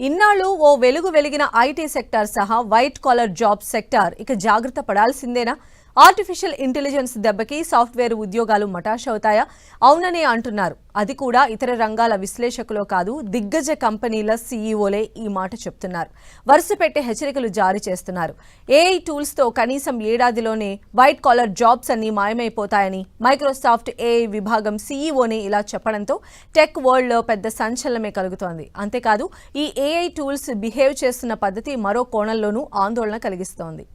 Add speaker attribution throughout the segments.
Speaker 1: ఇన్నాళ్ళు ఓ వెలుగు వెలిగిన ఐటీ సెక్టార్ సహా వైట్ కాలర్ జాబ్ సెక్టార్ ఇక జాగ్రత్త పడాల్సిందేనా? ఆర్టిఫిషియల్ ఇంటెలిజెన్స్ దెబ్బకి సాఫ్ట్వేర్ ఉద్యోగాలు మటాష్ అవుతాయా? అవుననే అంటున్నారు. అది కూడా ఇతర రంగాల విశ్లేషకులు కాదు, దిగ్గజ కంపెనీల సీఈఓలే ఈ మాట చెప్తున్నారు. వరుస పెట్టే హెచ్చరికలు జారీ చేస్తున్నారు. ఏఐ టూల్స్ తో కనీసం ఏడాదిలోనే వైట్ కాలర్ జాబ్స్ అన్ని మాయమైపోతాయని మైక్రోసాఫ్ట్ ఏఐ విభాగం సీఈఓనే ఇలా చెప్పడంతో టెక్ వరల్డ్ లో పెద్ద సంచలనమే కలుగుతోంది. అంతేకాదు ఈ ఏఐ టూల్స్ బిహేవ్ చేస్తున్న పద్ధతి మరో కోణంలోనూ ఆందోళన కలిగిస్తోంది.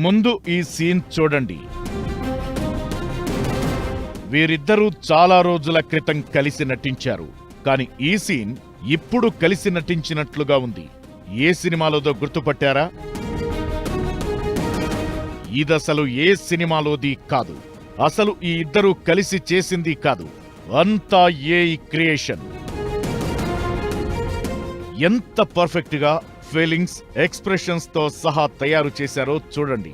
Speaker 2: ముందు ఈ సీన్ చూడండి. వీరిద్దరూ చాలా రోజుల క్రితం కలిసి నటించారు. కానీ ఈ సీన్ ఇప్పుడు కలిసి నటించినట్లుగా ఉంది. ఏ సినిమాలోదో గుర్తుపట్టారా? ఇదసలు ఏ సినిమాలోది కాదు. అసలు ఈ ఇద్దరూ కలిసి చేసింది కాదు. అంతా ఏఐ క్రియేషన్. ఎంత పర్ఫెక్ట్ గా ఫీలింగ్స్, ఎక్స్ప్రెషన్స్ తో సహా తయారు చేశారో చూడండి.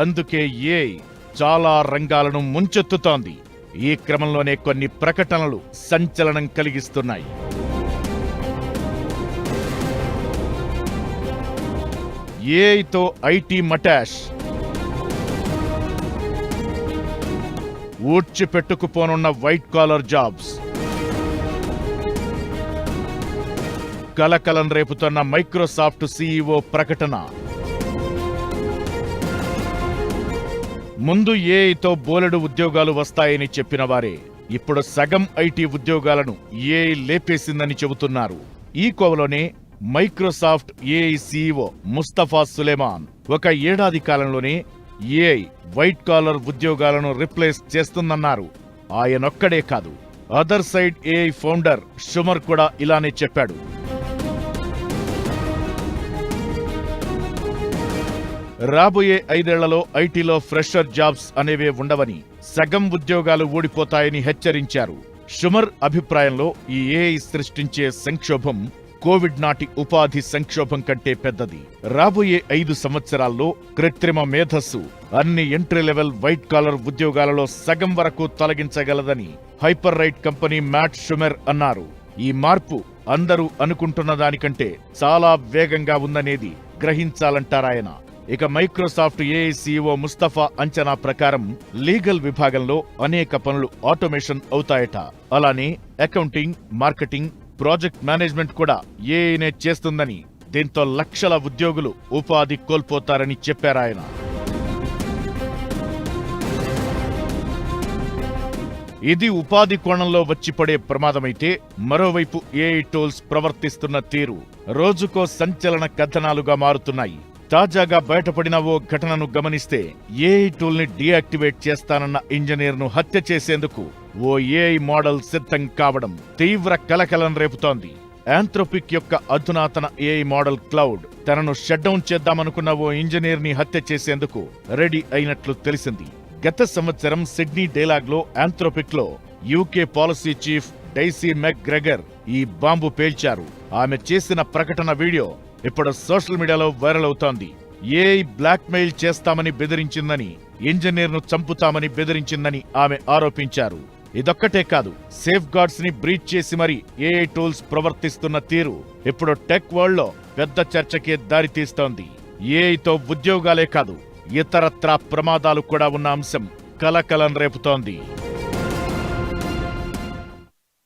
Speaker 2: అందుకే ఏఐ చాలా రంగాలను ముంచెత్తుతోంది. ఈ క్రమంలోనే కొన్ని ప్రకటనలు సంచలనం కలిగిస్తున్నాయి. ఏఐతో ఐటీ మటాష్. ఊడ్చిపెట్టుకుపోనున్న వైట్ కాలర్ జాబ్స్. కలకలం రేపుతున్న మైక్రోసాఫ్ట్ సీఈఓ ప్రకటన. ముందు ఏఐతో బోలెడు ఉద్యోగాలు వస్తాయని చెప్పిన వారే ఇప్పుడు సగం ఐటీ ఉద్యోగాలను ఏఐ లేపేసిందని చెబుతున్నారు. ఈ కోవలోనే Microsoft AI CEO Mustafa Suleyman ఒక ఏడాది కాలంలోనే ఏఐ వైట్ కాలర్ ఉద్యోగాలను రిప్లేస్ చేస్తుందన్నారు. ఆయనొక్కడే కాదు, other side AI founder Shumer కూడా ఇలానే చెప్పాడు. రాబోయే 5 ఏళ్లలో ఐటీలో ఫ్రెషర్ జాబ్స్ అనేవే ఉండవని, సగం ఉద్యోగాలు ఊడిపోతాయని హెచ్చరించారు. షుమర్ అభిప్రాయంలో ఈ ఏఐ సృష్టించే సంక్షోభం కోవిడ్ నాటి ఉపాధి సంక్షోభం కంటే పెద్దది. రాబోయే 5 సంవత్సరాల్లో కృత్రిమ మేధస్సు అన్ని ఎంట్రీ లెవెల్ వైట్ కాలర్ ఉద్యోగాలలో సగం వరకు తొలగించగలదని hyper right company mat Schumer అన్నారు. ఈ మార్పు అందరూ అనుకుంటున్న దానికంటే చాలా వేగంగా ఉందనేది గ్రహించాలంటారాయన. ఇక మైక్రోసాఫ్ట్ ఏఐ సీఈఓ ముస్తఫా అంచనా ప్రకారం లీగల్ విభాగంలో అనేక పనులు ఆటోమేషన్ అవుతాయట. అలానే అకౌంటింగ్, మార్కెటింగ్, ప్రాజెక్ట్ మేనేజ్మెంట్ కూడా ఏఐనే చేస్తుందని, దీంతో లక్షల ఉద్యోగులు ఉపాధి కోల్పోతారని చెప్పారాయన. ఇది ఉపాధి కోణంలో వచ్చిపడే ప్రమాదమైతే, మరోవైపు ఏఐ టూల్స్ ప్రవర్తిస్తున్న తీరు రోజుకో సంచలన కథనాలుగా మారుతున్నాయి. తాజాగా బయటపడిన ఓ ఘటనను గమనిస్తే, ఏఐ టూల్ ని డీయాక్టివేట్ చేస్తానన్న ఇంజనీర్ ను హత్య చేసేందుకు ఓ ఏఐ మోడల్ సిద్ధం కావడం తీవ్ర కలకలం రేపుతోంది. ఆంథ్రోపిక్ యొక్క అధునాతన ఏఐ మోడల్ క్లౌడ్ తనను షట్డౌన్ చేద్దామనుకున్న ఓ ఇంజనీర్ ని హత్య చేసేందుకు రెడీ అయినట్లు తెలిసింది. గత సంవత్సరం సిడ్నీ డైలాగ్ లో ఆంథ్రోపిక్ లో యూకే పాలసీ చీఫ్ డైసీ మెక్ గ్రెగర్ ఈ బాంబు పేల్చారు. ఆమె చేసిన ప్రకటన వీడియో ఇప్పుడు సోషల్ మీడియాలో వైరల్ అవుతోంది. ఏఐ బ్లాక్ మెయిల్ చేస్తామని బెదిరించిందని, ఇంజనీర్ ను చంపుతామని బెదిరించిందని ఆమె ఆరోపించారు. ఇదొక్కటే కాదు, సేఫ్ గార్డ్స్ ని బ్రీచ్ చేసి మరి ఏఐ టూల్స్ ప్రవర్తిస్తున్న తీరు ఇప్పుడు టెక్ వరల్డ్ లో పెద్ద చర్చకే దారితీస్తోంది. ఏఐతో ఉద్యోగాలే కాదు, ఇతరత్రా ప్రమాదాలు కూడా ఉన్న అంశం కలకలం రేపుతోంది.